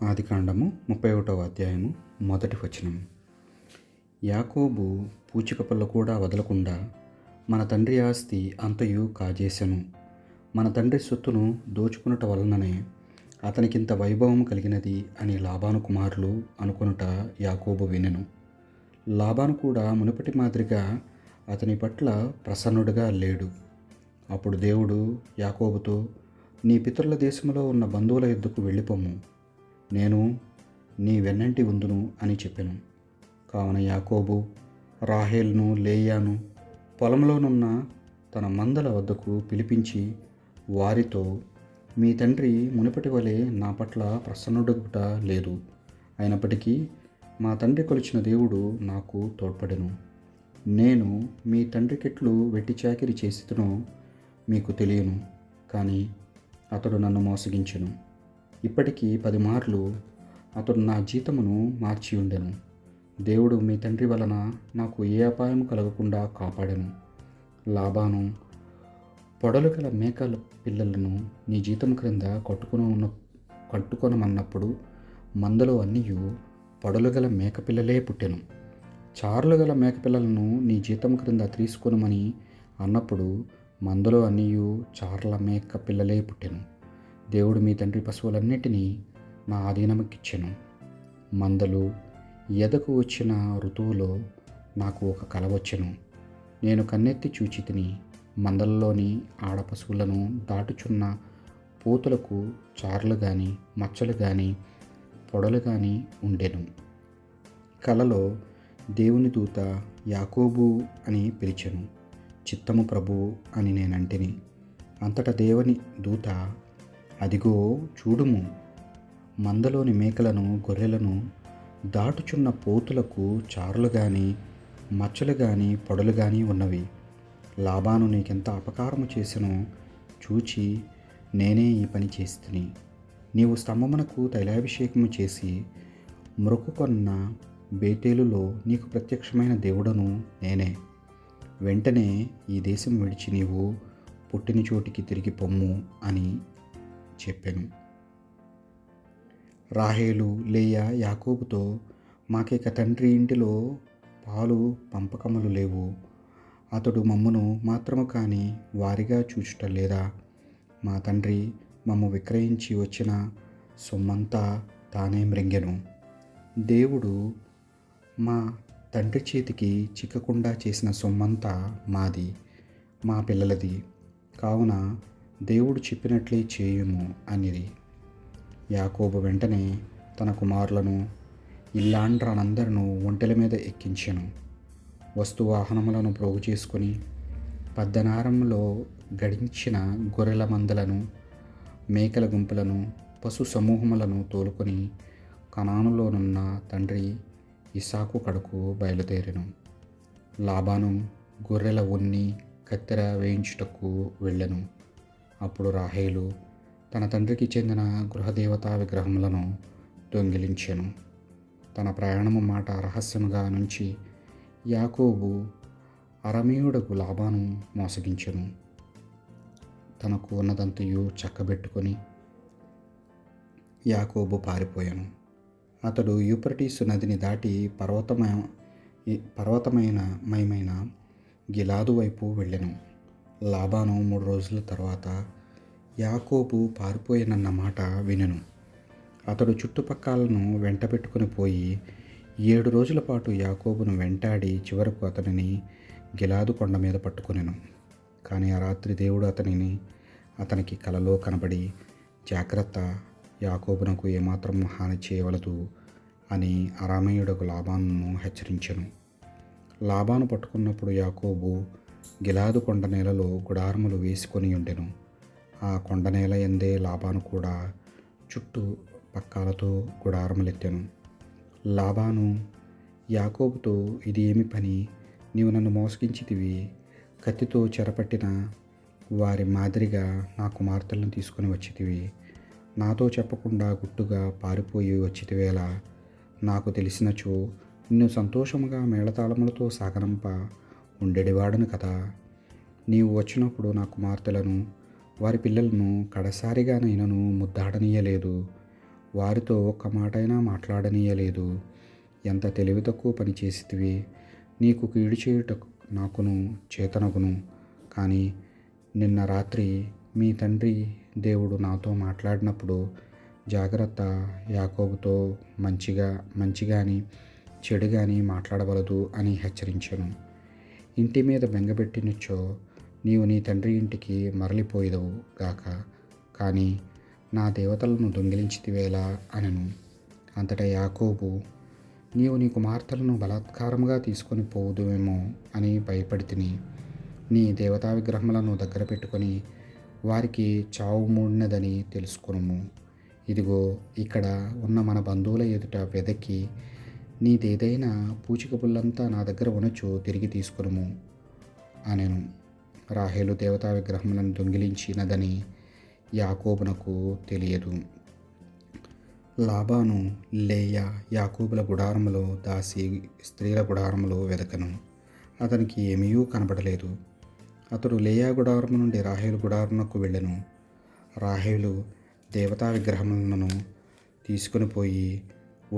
ఆదికాండము 31వ అధ్యాయము మొదటి వచనం. యాకోబు పూచిక పుల్ల కూడా వదలకుండా మన తండ్రి ఆస్తి అంతయు కాజేసెను. మన తండ్రి సొత్తును దోచుకునుట వలననే అతనికింత వైభవం కలిగినది అని లాబాను కుమారులు అనుకొనుట యాకోబు వినెను. లాబాను కూడా మునుపటి మాదిరిగా అతని పట్ల ప్రసన్నుడుగా లేడు. అప్పుడు దేవుడు యాకోబుతో, నీ పితరుల దేశంలో ఉన్న బంధువుల యొద్దకు వెళ్ళిపోము, నేను నీ వెన్నంటి ఉందును అని చెప్పెను. కావున యాకోబు రాహేలును లేయాను పొలంలోనున్న తన మందల వద్దకు పిలిపించి వారితో, మీ తండ్రి మునుపటి వలె నా పట్ల ప్రసన్నుడుట లేదు. అయినప్పటికీ మా తండ్రి కొలిచిన దేవుడు నాకు తోడ్పడెను. నేను మీ తండ్రికెట్లు వెట్టి చాకిరి చేసినో మీకు తెలియను, కానీ అతడు నన్ను మోసగించెను. ఇప్పటికీ 10 మార్లు అతడు నా జీతమును మార్చి ఉండెను. దేవుడు మీ తండ్రి వలన నాకు ఏ అపాయము కలగకుండా కాపాడెను. లాబాను పొడలు గల మేకల పిల్లలను నీ జీతము క్రింద కట్టుకొనమన్నప్పుడు మందలో అన్నియు పొడలు గల మేకపిల్లలే పుట్టెను. చార్లు గల మేకపిల్లలను నీ జీతం క్రింద తీసుకొనమని అన్నప్పుడు మందలో అన్నియు చార్ల మేక పిల్లలే పుట్టెను. దేవుడు మీ తండ్రి పశువులన్నిటినీ నా ఆధీనముకిచ్చెను. మందలు ఎదకు వచ్చిన ఋతువులో నాకు ఒక కల వచ్చెను. నేను కన్నెత్తి చూచితిని, మందలలోని ఆడ పశువులను దాటుచున్న పోతులకు చార్లు గాని మచ్చలు గాని పొడలు గాని ఉండెను. కలలో దేవుని దూత యాకోబు అని పిలిచెను. చిత్తము ప్రభువు అని నేనంటిని. అంతటా దేవుని దూత, అదిగో చూడుము, మందలోని మేకలను గొర్రెలను దాటుచున్న పోతులకు చారులు గాని మచ్చలు గాని పొడలు గాని ఉన్నవి. లాబాను నీకెంత అపకారము చేసెనో చూచి నేనే ఈ పని చేస్తిని. నీవు స్తంభమునకు తైలాభిషేకము చేసి మ్రొక్కుకొన్న బేతేలులో నీకు ప్రత్యక్షమైన దేవుడను నేనే. వెంటనే ఈ దేశం విడిచి నీవు పుట్టిన చోటికి తిరిగి పొమ్ము అని చెప్పెను. రాహేలు లేయా యాకోబుతో, మాకిక తండ్రి ఇంటిలో పాలు పంపకములు లేవు. అతడు మమ్మును మాత్రము కాని వారిగా చూచుట లేదా? మా తండ్రి మమ్ము విక్రయించి వచ్చిన సొమ్మంతా తానే మ్రింగెను. దేవుడు మా తండ్రి చేతికి చిక్కకుండా చేసిన సొమ్మంతా మాది, మా పిల్లలది. కావున దేవుడు చెప్పినట్లే చేయుము అనిరి. యాకోబు వెంటనే తన కుమారులను ఇల్లాండ్రనందరినూ ఒంటెల మీద ఎక్కించెను. వస్తువాహనములను ప్రోగు చేసుకుని పద్దనారంలో గడించిన గొర్రెల మందలను మేకల గుంపులను పశు సమూహములను తోలుకొని కనానులోనున్న తండ్రి ఇస్సాకు కడకు బయలుదేరెను. లాబాను గొర్రెల ఉన్ని కత్తెర వేయించుటకు వెళ్ళెను. అప్పుడు రాహేలు తన తండ్రికి చెందిన గృహదేవతా విగ్రహములను దొంగిలించెను. తన ప్రయాణము మాట రహస్యముగా నుంచి యాకోబు అరమీయుడకు లాబాను మోసగించెను. తనకు ఉన్నదంతయు చక్కబెట్టుకొని యాకోబు పారిపోయాను. అతడు యూఫ్రటీసు నదిని దాటి పర్వతమయమైన గిలాదు వైపు వెళ్ళెను. లాబాను 3 రోజుల తర్వాత యాకోబు పారిపోయినన్న మాట వినెను. అతడు చుట్టుపక్కలను వెంట పెట్టుకుని పోయి 7 రోజుల పాటు యాకోబును వెంటాడి చివరకు అతనిని గిలాదు కొండ మీద పట్టుకొనెను. కానీ ఆ రాత్రి దేవుడు అతనికి కలలో కనబడి, జాగ్రత్త, యాకోబునకు ఏమాత్రం హాని చేయవలదు అని అరామేయుడకు లాబానును హెచ్చరించెను. లాబాను పట్టుకున్నప్పుడు యాకోబు గిలాదు కొండ నేలలో గుడారములు వేసుకొని ఉండెను. ఆ కొండనేల ఎందే లాబాను కూడా చుట్టూ పక్కాలతో గుడారములెత్తెను. లాబాను యాకోబుతో, ఇది ఏమి పని? నీవు నన్ను మోసగించితివి. కత్తితో చెరపట్టిన వారి మాదిరిగా నా కుమార్తెలను తీసుకొని వచ్చితివి. నాతో చెప్పకుండా గుట్టుగా పారిపోయి వచ్చితివేలా? నాకు తెలిసినచో నిన్ను సంతోషముగా మేళతాళములతో సాగనంప ఉండేవాడును కదా. నీవు వచ్చినప్పుడు నా కుమార్తెలను వారి పిల్లలను కడసారిగానైనను ముద్దాడనీయలేదు. వారితో ఒక్క మాటైనా మాట్లాడనీయలేదు. ఎంత తెలివి తక్కువ పని చేసితివి. నీకు కీడు చేయుట నాకును చేతనగును. కానీ నిన్న రాత్రి మీ తండ్రి దేవుడు నాతో మాట్లాడినప్పుడు జాగ్రత్త, యాకోబుతో మంచి గాని చెడు గాని మాట్లాడవలదు అని హెచ్చరించెను. ఇంటి మీద బెంగపెట్టినచో నీవు నీ తండ్రి ఇంటికి మరలిపోయేదవు గాక. కానీ నా దేవతలను దొంగిలించితివేలా అనెను. అంతటా యాకోబు, నీవు నీ కుమార్తెలను బలాత్కారముగా తీసుకొని పోవుదువేమో అని భయపడి తిని, నీ దేవతా విగ్రహములను దగ్గర పెట్టుకొని వారికి చావు మూడినదని తెలుసుకొనుము. ఇదిగో, ఇక్కడ ఉన్న మన బంధువుల ఎదుట వెదకి నీదేదైనా పూచిక పుల్లంతా నా దగ్గర ఉనచో తిరిగి తీసుకొనుము అనెను. రాహేలు దేవతా విగ్రహములను దొంగిలించినదని యాకోబునకు తెలియదు. లాబాను లేయా యాకోబుల గుడారములో దాసి స్త్రీల గుడారములో వెదకను. అతనికి ఏమీ కనబడలేదు. అతడు లేయా గుడారము నుండి రాహేలు గుడారమునకు వెళ్ళెను. రాహేలు దేవతా విగ్రహములను తీసుకుని పోయి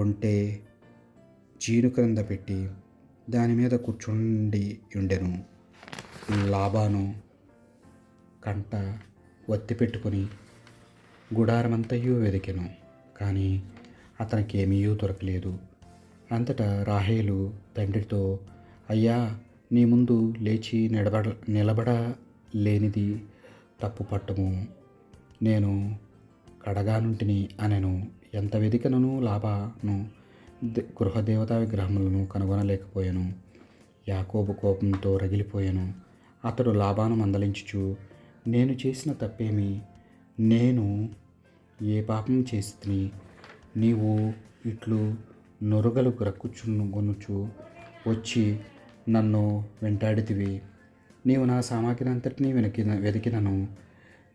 ఒంటె జీను క్రింద పెట్టి దాని మీద కూర్చుండి ఉండెను. లాబాను కంట ఒత్తి పెట్టుకుని గుడారమంతయు వెదికెను, కానీ అతనికి ఏమీ దొరకలేదు. అంతటా రాహేలు తండ్రితో, అయ్యా, నీ ముందు లేచి నిలబడలేనిది తప్పు పట్టము, నేను కడగానుంటిని అనెను. ఎంత వెదికనను లాబాను గృహదేవతా విగ్రహములను కనుగొనలేకపోయాను. యాకోబు కోపంతో రగిలిపోయాను. అతడు లాబాను మందలించుచు, నేను చేసిన తప్పేమి? నేను ఏ పాపం చేసితిని? నీవు ఇట్లు నొరగలు గ్రక్కుచుగొనుచు వచ్చి నన్ను వెంటాడితివి. నీవు నా సామాగ్రి అంతటినీ వెతికినను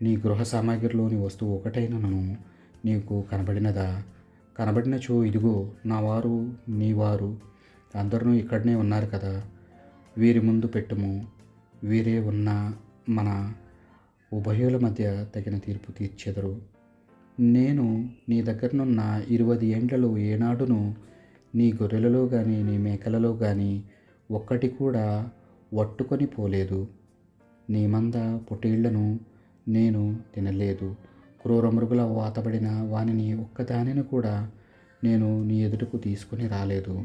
నీ గృహ సామాగ్రిలోని వస్తువు ఒకటైనను నీకు కనబడినదా? కనబడినచో ఇదిగో, నా వారు నీ వారు అందరూ ఇక్కడనే ఉన్నారు కదా, వీరి ముందు పెట్టుము. వీరే ఉన్న మన ఉభయుల మధ్య తగిన తీర్పు తీర్చెదరు. నేను నీ దగ్గరనున్న 20 ఏండ్లలో ఏనాడును నీ గొర్రెలలో కానీ నీ మేకలలో కానీ ఒక్కటి కూడా వట్టుకొని పోలేదు. నీ మంద పొట్టేళ్లను నేను తినలేదు. క్రూర మృగుల వాతబడిన వానిని ఒక్కదానిని కూడా నేను నీ ఎదుటకు తీసుకుని రాలేదు.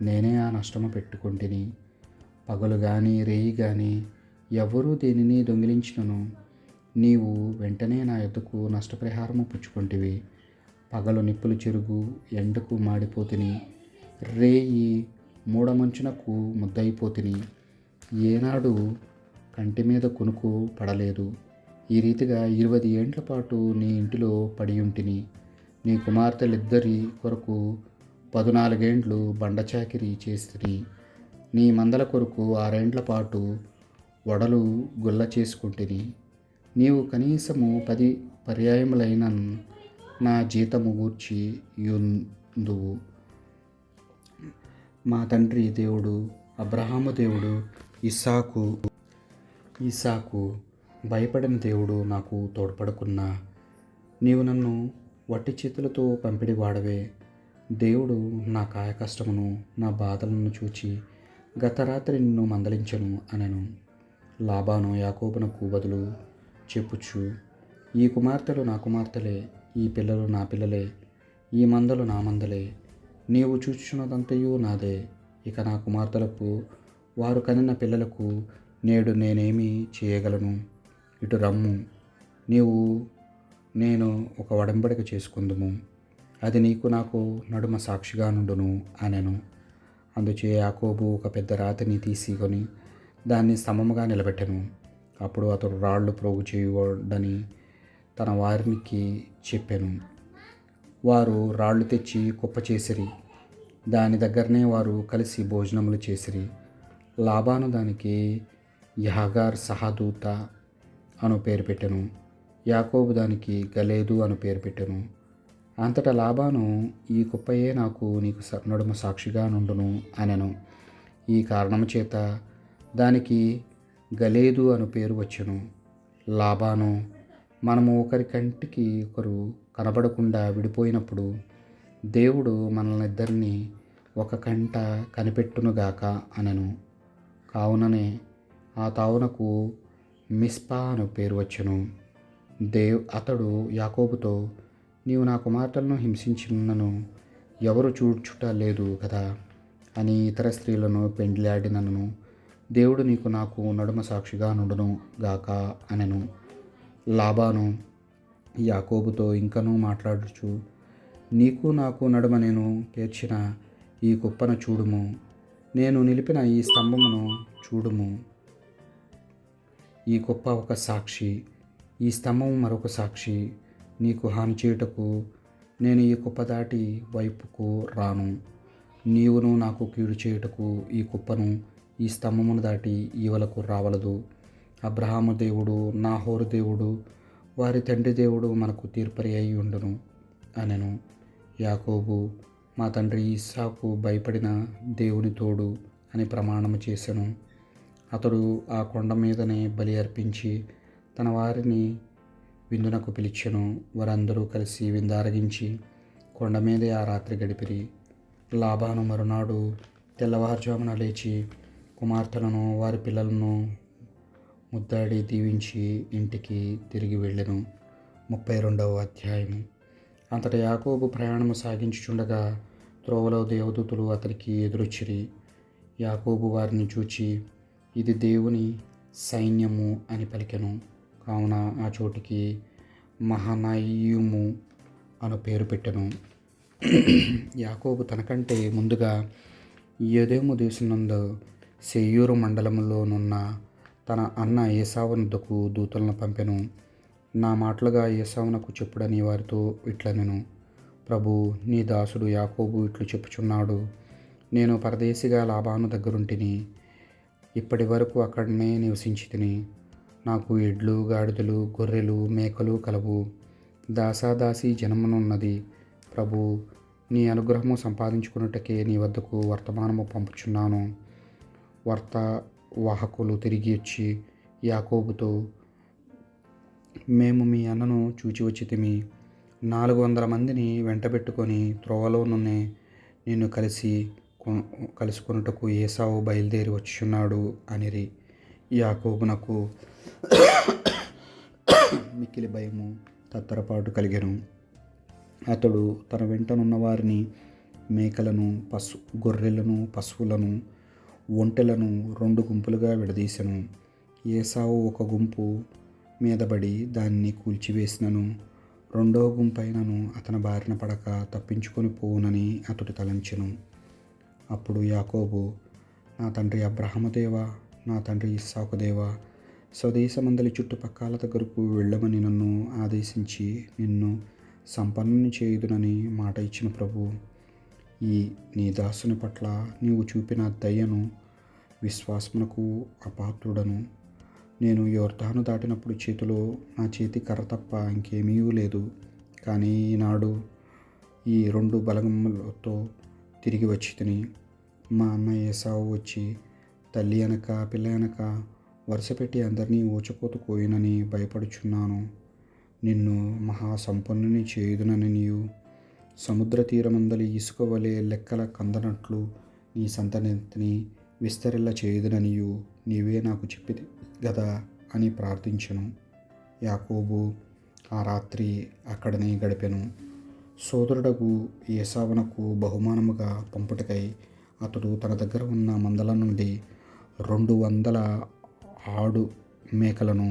నేనే ఆ నష్టము పెట్టుకుంటుని. పగలు కానీ రేయి కానీ ఎవ్వరూ దేనిని దొంగిలించినను నీవు వెంటనే నా యొద్దకు నష్టపరిహారము పుచ్చుకొంటివి. పగలు నిప్పులు చెరుగు ఎండకు మాడిపోతిని, రేయి మూడమంచునకు ముద్దయిపోతిని. ఏనాడు కంటి మీద కునుకు పడలేదు. ఈ రీతిగా 20 ఏండ్ల పాటు నీ ఇంటిలో పడియుంటిని. నీ కుమార్తెలిద్దరి కొరకు 14 ఏండ్లు బండచాకిరి చేసితిని. నీ మందల కొరకు 6 ఏండ్ల పాటు వడలు గుల్ల చేసుకుంటిని. నీవు కనీసము 10 పర్యాయములైన నా జీతము గూర్చి యుందువు. మా తండ్రి దేవుడు అబ్రహాము దేవుడు ఇస్సాకు భయపడిన దేవుడు నాకు తోడ్పడకున్నా నీవు నన్ను వట్టి చేతులతో పంపిడి వాడవే. దేవుడు నా కాయ కష్టమును నా బాధలను చూచి గత రాత్రి నిన్ను మందలించను అనెను. లాబాను యాకోబునకు బదులు చెప్పుచు, ఈ కుమార్తెలు నా కుమార్తెలే, ఈ పిల్లలు నా పిల్లలే, ఈ మందలు నా మందలే. నీవు చూచుచున్నదంతయు నాదే. ఇక నా కుమార్తెలకు వారు కనిన పిల్లలకు నేడు నేనేమి చేయగలను? ఇటు రమ్ము, నేను ఒక ఒడంబడిక చేసుకుందుము. అది నీకు నాకు నడుమ సాక్షిగా నుండును అనెను. అందుచే యాకోబు ఒక పెద్ద రాతిని తీసుకొని దాన్ని సమముగా నిలబెట్టెను. అప్పుడు అతడు రాళ్ళు ప్రోగు చేయవడని తన వారికి చెప్పెను. వారు రాళ్ళు తెచ్చి కుప్ప చేసిరి. దాని దగ్గరనే వారు కలిసి భోజనములు చేసిరి. లాబాను దానికి యహగార్ సహదూత అను పేరు పెట్టెను. యాకోబు దానికి గలేదు అను పేరు పెట్టెను. అంతటా లాబాను, ఈ కుప్పయే నీకు నడుమ సాక్షిగా నుండును అనెను. ఈ కారణము చేత దానికి గలేదు అను పేరు వచ్చెను. లాబాను, మనము ఒకరి కంటికి ఒకరు కనబడకుండా విడిపోయినప్పుడు దేవుడు మనల్నిద్దరినీ ఒక కంట కనిపెట్టునుగాక అనెను. కావుననే ఆ తావునకు మిస్పా అను పేరు వచ్చెను. అతడు యాకోబుతో, నీవు నా కుమార్తెలను హింసించినను ఎవరు చూడ్చుట లేదు కదా అని ఇతర స్త్రీలను పెండ్లాడినను దేవుడు నీకు నాకు నడుమ సాక్షిగా నుండును గాక అనెను. లాబాను యాకోబుతో ఇంకనూ మాట్లాడుచు, నీకు నాకు నడుమ నేను పేర్చిన ఈ కుప్పను చూడుము, నేను నిలిపిన ఈ స్తంభమును చూడుము. ఈ కుప్ప ఒక సాక్షి, ఈ స్తంభం మరొక సాక్షి. నీకు హాని చేయుటకు నేను ఈ కుప్ప దాటి వైపుకు రాను. నీవును నాకు కీడు చేయుటకు ఈ కుప్పను ఈ స్తంభమును దాటి ఈవలకు రావలదు. అబ్రహాము దేవుడు, నాహోరు దేవుడు, వారి తండ్రి దేవుడు మనకు తీర్పరి అయి ఉండును అనెను. యాకోబు, మా తండ్రి ఇస్సాకు భయపడిన దేవుని తోడు అని ప్రమాణము చేసెను. అతడు ఆ కొండ మీదనే బలి అర్పించి తన వారిని విందునకు పిలిచెను. వారందరూ కలిసి విందారగించి కొండ మీదే ఆ రాత్రి గడిపిరి. లాబాను మరునాడు తెల్లవారుజామున లేచి కుమార్తెలను వారి పిల్లలను ముద్దాడి దీవించి ఇంటికి తిరిగి వెళ్ళెను. 32వ అధ్యాయము. అంతట యాకోబు ప్రయాణము సాగించుచుండగా త్రోవలో దేవదూతలు అతనికి ఎదురొచ్చిరి. యాకోబు వారిని చూచి, ఇది దేవుని సైన్యము అని పలికెను. కావున ఆ చోటికి మహనయీము అను పేరు పెట్టెను. యాకోబు తనకంటే ముందుగా ఎదోము దేశమునందు శేయూరు మండలములోనున్న తన అన్న ఏసావునొద్దకు దూతలను పంపెను. నా మాటలుగా ఏసావునకు చెప్పుడని వారితో ఇట్లనెను, ప్రభు, నీ దాసుడు యాకోబు ఇట్లు చెప్పుచున్నాడు, నేను పరదేశిగా లాబాను దగ్గరుంటిని, ఇప్పటి వరకు అక్కడనే నివసించితిని. నాకు ఎడ్లు, గాడిదలు, గొర్రెలు, మేకలు కలవు. దాసాదాసి జనమునున్నది. ప్రభు, నీ అనుగ్రహము సంపాదించుకున్నట్టుకే నీ వద్దకు వర్తమానము పంపుచున్నాను. వాహకులు తిరిగి వచ్చి యాకోబుతో, మేము మీ అన్నను చూచి వచ్చితిమి. 400 మందిని వెంటబెట్టుకొని త్రోవలోనున్నే నిన్ను కలుసుకొనుటకు ఏసావు బయలుదేరి వచ్చుచున్నాడు అనిరి. యాకోబునకు మిక్కిలి భయము, తత్తరపాటు కలిగెను. అతడు తన వెంటనున్న వారిని, మేకలను, గొర్రెలను, పశువులను, ఒంటెలను 2 గుంపులుగా విడదీసెను. ఏసావు ఒక గుంపు మీదబడి దాన్ని కూల్చివేసినను, 2వ గుంపైనను అతని బారిన పడక తప్పించుకొని పోవునని అతడు తలంచెను. అప్పుడు యాకోబు, నా తండ్రి అబ్రహాము దేవా, నా తండ్రి ఇస్సాకు దేవా, స్వదేశమందలి చుట్టుపక్కల దగ్గరకు వెళ్ళమని నన్ను ఆదేశించి నిన్ను సంపన్నుని చేయుదునని మాట ఇచ్చిన ప్రభు, ఈ నీ దాసుని పట్ల నీవు చూపిన దయను విశ్వాసమునకు అపాత్రుడను. నేను యోర్దాను దాటినప్పుడు చేతిలో నా చేతి కర్ర తప్ప ఇంకేమీ లేదు. కానీ ఈనాడు ఈ 2 బలగములతో తిరిగి వచ్చి తిని, మా అన్న ఏసావు వచ్చి తల్లి అనక పిల్ల అనక వరుసపెట్టి అందరినీ ఊచకోత కోయునని భయపడుచున్నాను. నిన్ను మహాసంపన్నుని చేయుదునని నీవు సముద్ర తీరమందలి ఇసుక వలె లెక్కల కందనట్లు నీ సంతతిని విస్తరిల్ల చేయుదుననియు నీవే నాకు చెప్పిది గదా అని ప్రార్థించెను. యాకోబు ఆ రాత్రి అక్కడనే గడిపెను. సోదరుడగు ఏసావునకు బహుమానముగా పంపుటకై అతడు తన దగ్గర ఉన్న మందల నుండి 200 ఆడు మేకలను,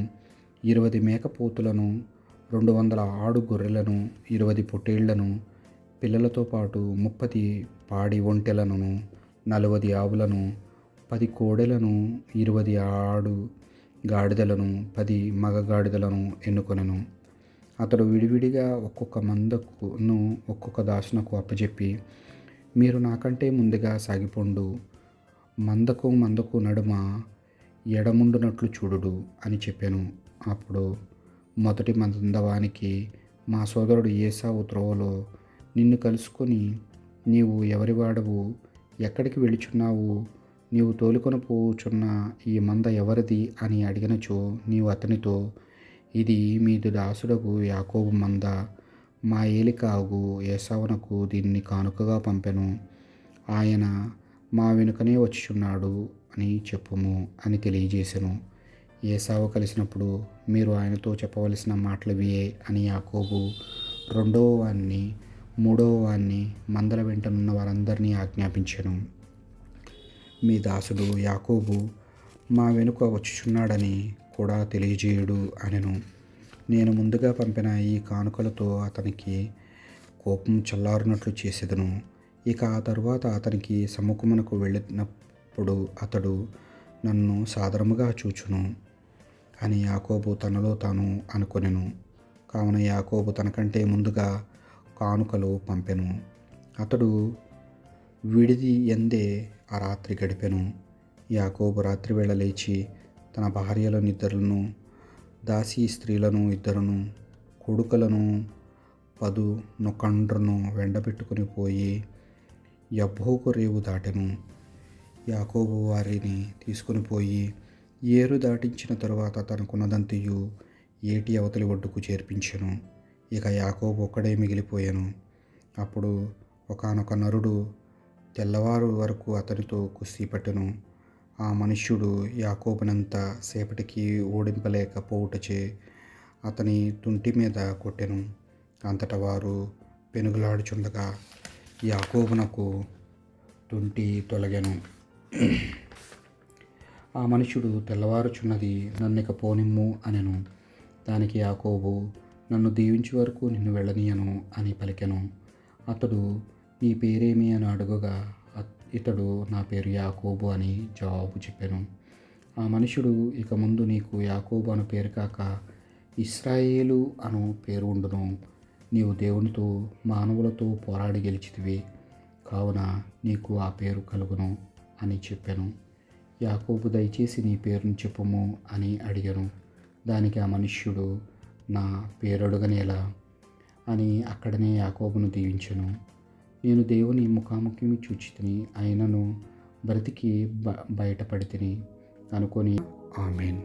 20 మేకపోతులను, 200 ఆడు గొర్రెలను, 20 పొట్టేళ్లను, పిల్లలతో పాటు 30 పాడి ఒంటెలను, 40 ఆవులను, 10 కోడెలను, 20 ఆడు గాడిదలను, 10 మగ గాడిదలను ఎన్నుకొనెను. అతడు విడివిడిగా ఒక్కొక్క మందకును ఒక్కొక్క దాసునకు అప్పచెప్పి, మీరు నాకంటే ముందుగా సాగిపోండు, మందకు నడుమ ఎడముండునట్లు చూడుడు అని చెప్పాను. అప్పుడు మొదటి మందవానికి, మా సోదరుడు ఏసావు త్రోవలో నిన్ను కలుసుకొని, నీవు ఎవరివాడవు, ఎక్కడికి వెళుచున్నావు, నీవు తోలుకొని పోచున్న ఈ మంద ఎవరిది అని అడిగినచో నీవు అతనితో, ఇది మీది దాసుడకు యాకోబు మంద, మా ఏలికాగు ఏసావునకు దీన్ని కానుకగా పంపెను. ఆయన మా వెనుకనే వచ్చుచున్నాడు అని చెప్పుము అని తెలియజేసెను. ఏసావు కలిసినప్పుడు మీరు ఆయనతో చెప్పవలసిన మాటలివియే అని యాకోబు రెండవ వాణ్ణి మూడవ వాణ్ణి మందల వెంటనున్న వారందరినీ ఆజ్ఞాపించెను. మీ దాసుడు యాకోబు మా వెనుక వచ్చుచున్నాడని కూడా తెలియజేయుడు అనెను. నేను ముందుగా పంపిన ఈ కానుకలతో అతనికి కోపం చల్లారునట్లు చేసేదను. ఇక ఆ తరువాత అతనికి సముఖమునకు వెళ్ళినప్పుడు అతడు నన్ను సాదరముగా చూచును అని యాకోబు తనలో తాను అనుకొనెను. కావున యాకోబు తనకంటే ముందుగా కానుకలు పంపెను. అతడు విడిది ఎందే ఆ రాత్రి గడిపెను. యాకోబు రాత్రివేళ లేచి తన భార్యలను ఇద్దరును, దాసీ స్త్రీలను ఇద్దరును, కొడుకులను 10 నొకండ్రును వెంటబెట్టుకుని పోయి యబ్బోకు రేవు దాటెను. యాకోబు వారిని తీసుకుని పోయి ఏరు దాటించిన తరువాత తనకున్నదంతయు ఏటి అవతలి ఒడ్డుకు చేర్పించెను. ఇక యాకోబు ఒక్కడే మిగిలిపోయాను. అప్పుడు ఒకానొక నరుడు తెల్లవారు వరకు అతనితో కుస్తీ పట్టెను. ఆ మనుష్యుడు యాకోబునంత సేపటికి ఓడింపలేకపోవుటచే అతని తుంటి మీద కొట్టెను. అంతటా వారు పెనుగులాడుచుండగా యాకోబునకు తుంటి తొలగెను. ఆ మనుష్యుడు తెల్లవారుచున్నది, నన్నిక పోనిమ్ము అనెను. దానికి యాకోబు, నన్ను దీవించు వరకు నిన్ను వెళ్ళనీయను అని పలికెను. అతడు, నీ పేరేమి అని అడుగగా ఇతడు, నా పేరు యాకోబు అని జవాబు చెప్పెను. ఆ మనుష్యుడు, ఇక ముందు నీకు యాకోబు అను పేరు కాక ఇశ్రాయేలు అను పేరు ఉండును. నీవు దేవునితో మానవులతో పోరాడి గెలిచితివి, కావున నీకు ఆ పేరు కలుగును అని చెప్పెను. యాకోబు, దయచేసి నీ పేరును చెప్పుము అని అడిగెను. దానికి ఆ మనుష్యుడు, నా పేరడుగనేలా అని అక్కడనే యాకోబును దీవించెను. నేను దేవుని ముఖాముఖిని చూచితిని, అయినను బ్రతికి బయటపడితిని అనుకొని. ఆమేన్.